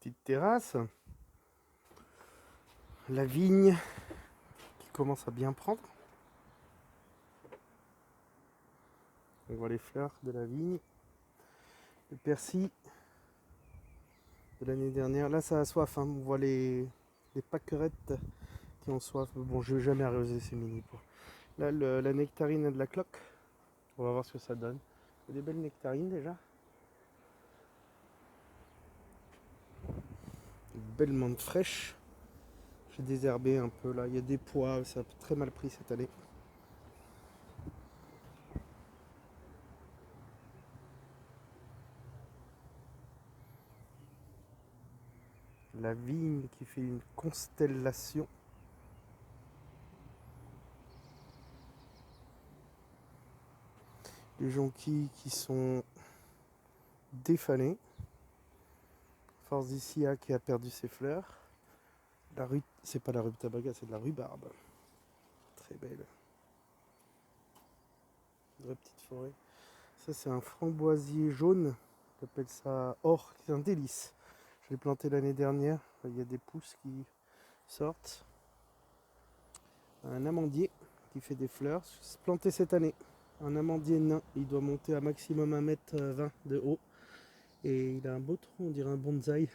Petite terrasse. La vigne qui commence à bien prendre. On voit les fleurs de la vigne. Le persil de l'année dernière. Là, ça a soif. Hein. On voit les pâquerettes qui ont soif. Bon, je vais jamais arroser ces mini pois. Là, la nectarine de la cloque. On va voir ce que ça donne. Il y a des belles nectarines déjà. Une belle menthe fraîche. J'ai désherbé un peu là. Il y a des pois. Ça a très mal pris cette année. La vigne qui fait une constellation. Les jonquilles qui sont défalées. Force d'Icia qui a perdu ses fleurs. La rue, c'est pas la rutabaga, c'est de la rhubarbe. Très belle. Une vraie petite forêt. Ça, c'est un framboisier jaune. On appelle ça or, c'est un délice. Je l'ai planté l'année dernière. Il y a des pousses qui sortent. Un amandier qui fait des fleurs. C'est planté cette année. Un amandier nain. Il doit monter à maximum 1,20 m de haut. Et il a un beau tronc, on dirait un bonsaï.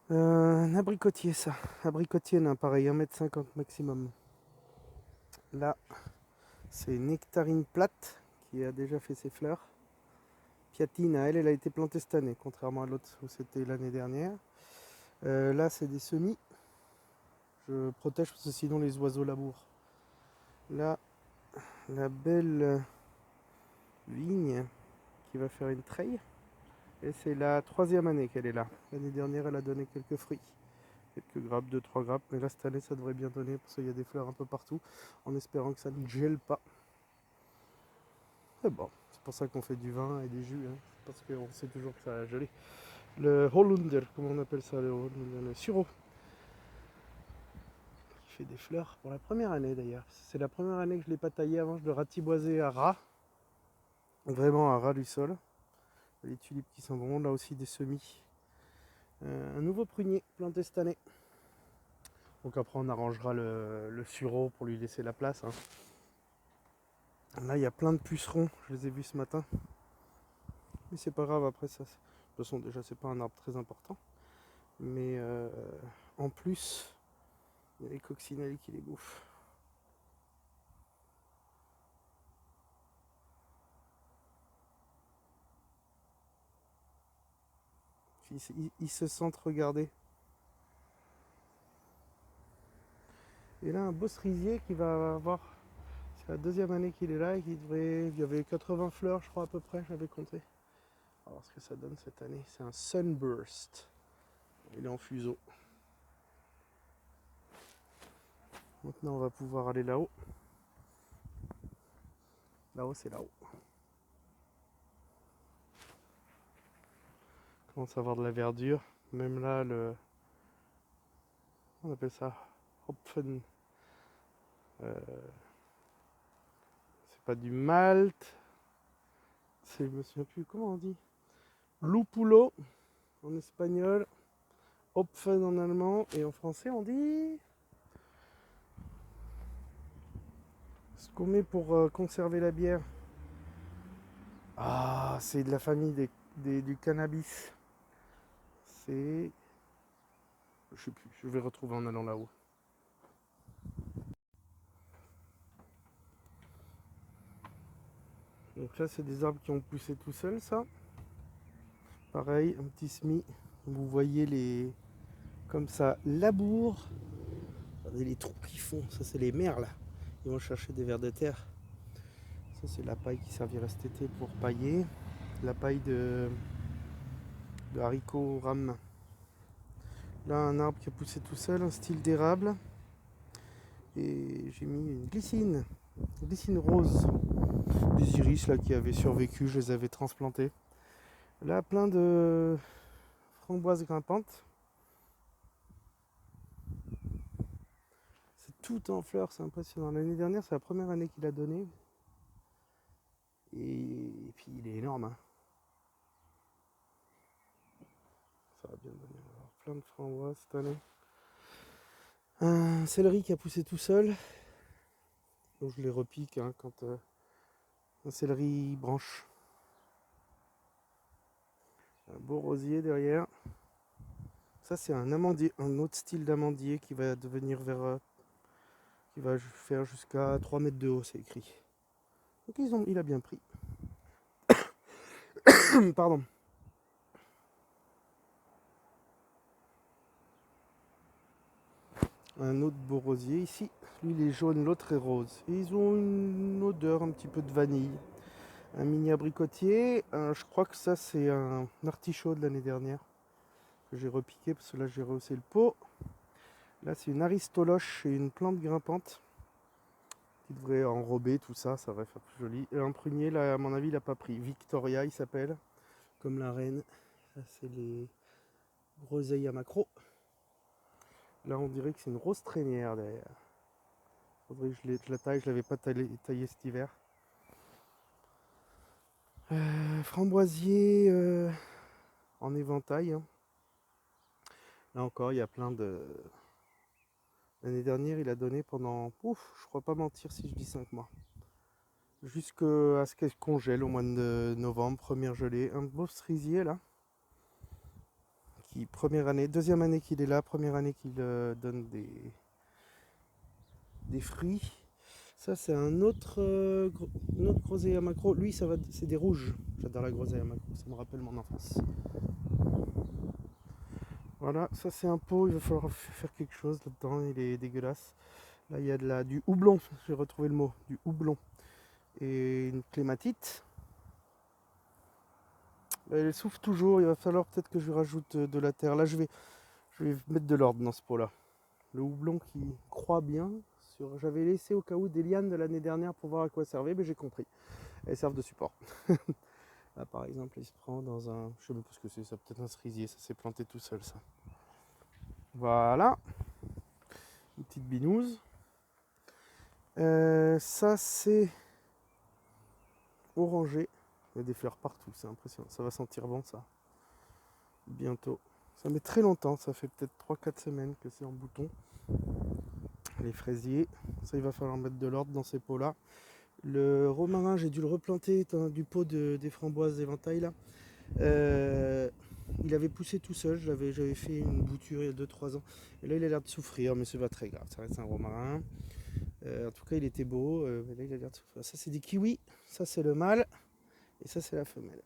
Un abricotier, ça. Abricotier nain, pareil, 1,50 m maximum. Là, c'est nectarine plate qui a déjà fait ses fleurs. Piatina, elle a été plantée cette année, contrairement à l'autre où c'était l'année dernière. Là, c'est des semis. Je protège parce que sinon les oiseaux labourent. Là, la belle vigne qui va faire une treille. Et c'est la 3e année qu'elle est là. L'année dernière, elle a donné quelques fruits. Quelques grappes, 2-3 grappes. Mais là, cette année, ça devrait bien donner parce qu'il y a des fleurs un peu partout. En espérant que ça ne gèle pas. Et bon, c'est pour ça qu'on fait du vin et des jus. Hein, parce qu'on sait toujours que ça a gelé. Le Hollunder, comment on appelle ça, le sureau, qui fait des fleurs pour la première année d'ailleurs. C'est la première année que je ne l'ai pas taillé avant, je le ratiboisais à ras, vraiment à ras du sol. Les tulipes qui sont bons, là aussi des semis. Un nouveau prunier planté cette année. Donc après on arrangera le sureau pour lui laisser la place. Hein. Là il y a plein de pucerons, je les ai vus ce matin. Mais c'est pas grave après ça. De toute façon déjà c'est pas un arbre très important. Mais en plus, il y a les coccinelles qui les bouffent. Ils se sentent regarder. Et là, un beau cerisier qui va avoir. C'est la 2e année qu'il est là et qui devrait. Il y avait 80 fleurs, je crois, à peu près, j'avais compté. On va voir ce que ça donne cette année. C'est un Sunburst. Il est en fuseau. Maintenant, on va pouvoir aller là-haut. Là-haut, c'est là-haut. On commence à avoir de la verdure. Même là, on appelle ça Hopfen. C'est pas du malt. Je me souviens plus comment on dit. Lupulo en espagnol. Hopfen en allemand. Et en français, on dit. Ce qu'on met pour conserver la bière. Ah, c'est de la famille du cannabis. C'est. Je sais plus, je vais retrouver en allant là-haut. Donc là, c'est des arbres qui ont poussé tout seuls, ça. Pareil, un petit semis. Vous voyez les. Comme ça, labour. Regardez les trous qu'ils font. Ça, c'est les merles. Ils vont chercher des vers de terre. Ça, c'est la paille qui servira cet été pour pailler. La paille de haricots rames. Là, un arbre qui a poussé tout seul, un style d'érable. Et j'ai mis une glycine rose. Des iris là qui avaient survécu, je les avais transplantés. Là, plein de framboises grimpantes. C'est tout en fleurs, c'est impressionnant. L'année dernière, c'est la première année qu'il a donné. Et puis il est énorme. Hein. plein de framboises cette année. Un céleri qui a poussé tout seul. Donc je les repique hein, quand un céleri branche. Un beau rosier derrière. Ça c'est un amandier, un autre style d'amandier qui va devenir qui va faire jusqu'à 3 mètres de haut, c'est écrit. Donc il a bien pris. Pardon. Un autre beau rosier ici. Lui il est jaune, l'autre est rose. Et ils ont une odeur un petit peu de vanille. Un mini abricotier. Je crois que ça c'est un artichaut de l'année dernière. Que j'ai repiqué parce que là j'ai rehaussé le pot. Là c'est une aristoloche et une plante grimpante. Qui devrait enrober tout ça, ça va faire plus joli. Et un prunier, là à mon avis il n'a pas pris. Victoria il s'appelle. Comme la reine. Ça c'est les groseilles à macro. Là on dirait que c'est une rose trénière derrière. Faudrait que je la taille, je l'avais pas taillé cet hiver. Framboisier en éventail. Hein. Là encore il y a plein de... L'année dernière il a donné pendant, je crois pas mentir si je dis 5 mois. Jusqu'à ce qu'elle congèle au mois de novembre, première gelée. Un beau cerisier là. Qui première année, deuxième année qu'il est là, première année qu'il donne des fruits. Ça c'est un autre groseille à macro. Lui c'est des rouges. J'adore la groseille à macro, ça me rappelle mon enfance. Voilà, ça c'est un pot, il va falloir faire quelque chose là-dedans, il est dégueulasse. Là il y a du houblon, j'ai retrouvé le mot, du houblon. Et une clématite. Elle souffle toujours, il va falloir peut-être que je rajoute de la terre. Là je vais mettre de l'ordre dans ce pot là. Le houblon qui croît bien. J'avais laissé au cas où des lianes de l'année dernière pour voir à quoi elles servaient, mais j'ai compris. Elles servent de support. Là par exemple il se prend dans un... Je sais même pas ce que c'est ça, peut-être un cerisier, ça s'est planté tout seul ça. Voilà. Une petite binouse. Ça c'est orangé. Il y a des fleurs partout, c'est impressionnant. Ça va sentir bon ça. Bientôt. Ça met très longtemps, ça fait peut-être 3-4 semaines que c'est en bouton. Les fraisiers, ça il va falloir mettre de l'ordre dans ces pots là. Le romarin, j'ai dû le replanter dans du pot des framboises d'éventail là. Il avait poussé tout seul, j'avais fait une bouture il y a 2-3 ans. Et là il a l'air de souffrir, mais c'est pas très grave, ça reste un romarin. En tout cas il était beau, mais là il a l'air de souffrir. Ça c'est des kiwis, ça c'est le mâle, et ça c'est la femelle.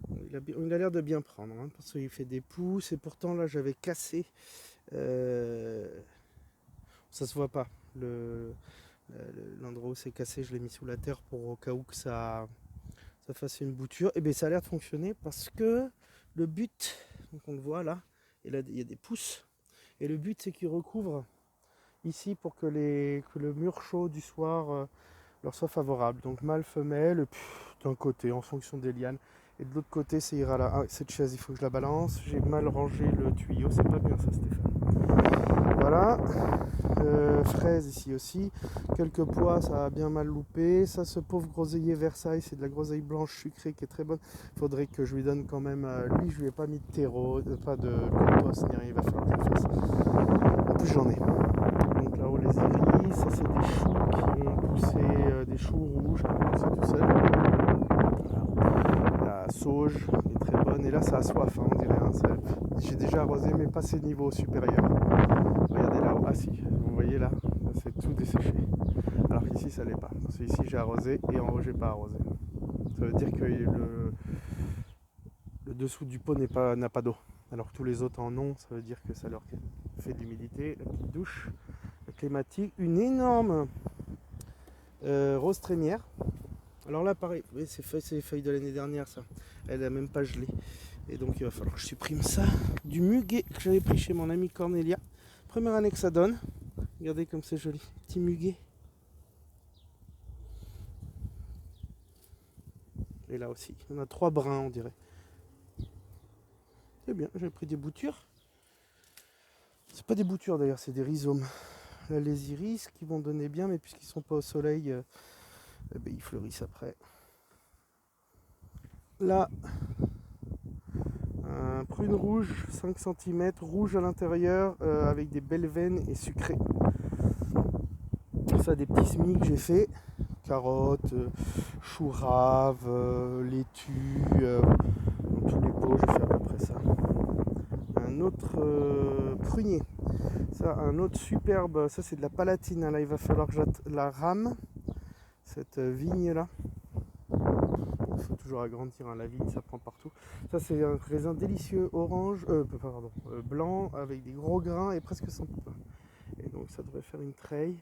Il a l'air de bien prendre, hein, parce qu'il fait des pousses, et pourtant là j'avais cassé. Ça se voit pas. L'endroit où c'est cassé, je l'ai mis sous la terre pour au cas où que ça fasse une bouture. Et bien ça a l'air de fonctionner parce que le but, donc on le voit là, et là il y a des pousses. Et le but c'est qu'il recouvre ici pour que le mur chaud du soir leur soit favorable. Donc mâle, femelle, d'un côté en fonction des lianes. Et de l'autre côté ça ira là. Ah, cette chaise il faut que je la balance. J'ai mal rangé le tuyau, c'est pas bien ça Stéphane. Voilà. Fraises ici aussi. Quelques pois, ça a bien mal loupé. Ça, ce pauvre groseillier Versailles, c'est de la groseille blanche sucrée qui est très bonne. Il faudrait que je lui donne quand même. Lui, je lui ai pas mis de terreau, pas de compost, ni rien. Il va falloir que je le fasse. En plus, j'en ai. Donc là-haut, les iris. Ça, c'est des choux qui ont poussé, des choux rouges qui ont poussé tout seul. La sauge est très bonne. Et là, ça a soif, hein, on dirait. Hein. J'ai déjà arrosé, mais pas ces niveaux supérieurs. Regardez là-haut. Ah si, vous voyez là, c'est tout desséché. Alors qu'ici ça l'est pas. Parce que ici j'ai arrosé et en haut j'ai pas arrosé. Ça veut dire que le dessous du pot n'a pas d'eau. Alors que tous les autres en ont, ça veut dire que ça leur fait de l'humidité. La petite douche, la clématique, une énorme rose trémière. Alors là pareil, vous voyez, c'est les feuilles de l'année dernière ça. Elle n'a même pas gelé. Et donc il va falloir que je supprime ça. Du muguet que j'avais pris chez mon ami Cornelia. Première année que ça donne. Regardez comme c'est joli. Petit muguet. Et là aussi. On a 3 brins on dirait. C'est bien, j'ai pris des boutures. C'est pas des boutures d'ailleurs, c'est des rhizomes. Là les iris qui vont donner bien, mais puisqu'ils sont pas au soleil, ils fleurissent après. Là, Un prune rouge, 5 cm, rouge à l'intérieur, avec des belles veines et sucré. Ça, des petits semis que j'ai fait. Carottes, choux raves, laitue, dans tous les pots, j'ai fait à peu près ça. Un autre prunier. Ça, un autre superbe, ça c'est de la palatine. Là, il va falloir que je la rame, cette vigne là. Il faut toujours agrandir, hein, la vigne, ça prend partout. Ça, c'est un raisin délicieux, orange, blanc, avec des gros grains et presque sans pépins. Et donc, ça devrait faire une treille.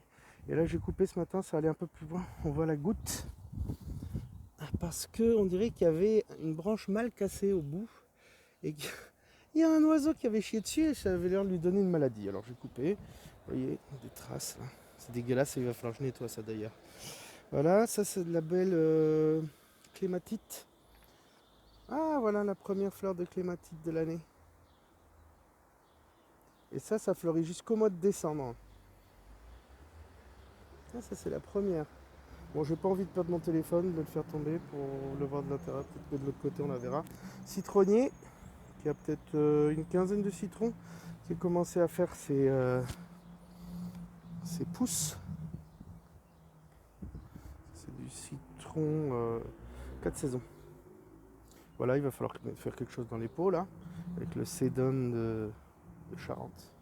Et là, j'ai coupé ce matin, ça allait un peu plus loin. On voit la goutte. Parce que on dirait qu'il y avait une branche mal cassée au bout. Et qu'il y a un oiseau qui avait chié dessus et ça avait l'air de lui donner une maladie. Alors, j'ai coupé. Vous voyez, des traces là. C'est dégueulasse et il va falloir que je nettoie ça d'ailleurs. Voilà, ça, c'est de la belle clématite. Ah, voilà la première fleur de clématite de l'année. Et ça fleurit jusqu'au mois de décembre. Ah, ça, c'est la première. Bon, j'ai pas envie de perdre mon téléphone, de le faire tomber pour le voir de l'intérieur. Peut-être que de l'autre côté, on la verra. Citronnier, qui a peut-être une quinzaine de citrons, qui a commencé à faire ses pousses. C'est du citron 4 saisons. Voilà, il va falloir faire quelque chose dans les pots là, avec le Cédon de Charente.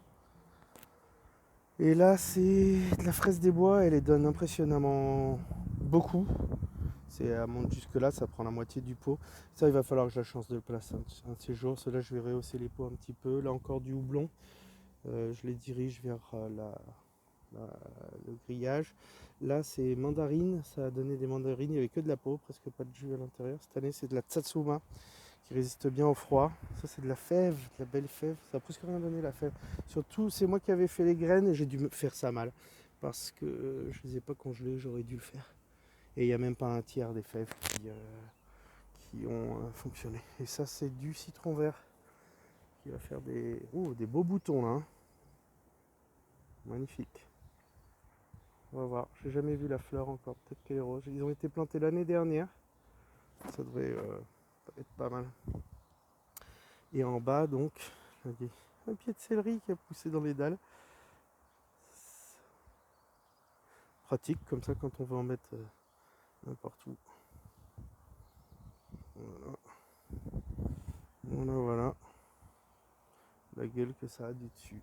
Et là, c'est de la fraise des bois, elle les donne impressionnamment beaucoup. Elle monte jusque là, ça prend la moitié du pot. Ça, il va falloir que je la change de place un de ces jours. Cela, je vais rehausser les pots un petit peu. Là encore du houblon. Je les dirige vers le grillage. Là, c'est mandarine. Ça a donné des mandarines. Il n'y avait que de la peau, presque pas de jus à l'intérieur. Cette année, c'est de la tsatsuma qui résiste bien au froid. Ça, c'est de la fève, de la belle fève. Ça a presque rien donné, la fève. Surtout, c'est moi qui avais fait les graines et j'ai dû me faire ça mal. Parce que je ne les ai pas congelées, j'aurais dû le faire. Et il n'y a même pas un tiers des fèves qui ont fonctionné. Et ça, c'est du citron vert qui va faire des beaux boutons là. Hein. Magnifique. On va voir. J'ai jamais vu la fleur encore. Peut-être qu'elle est rose. Ils ont été plantés l'année dernière. Ça devrait être pas mal. Et en bas, donc, un pied de céleri qui a poussé dans les dalles. Pratique comme ça quand on veut en mettre n'importe où. Voilà. Voilà, voilà. La gueule que ça a du dessus.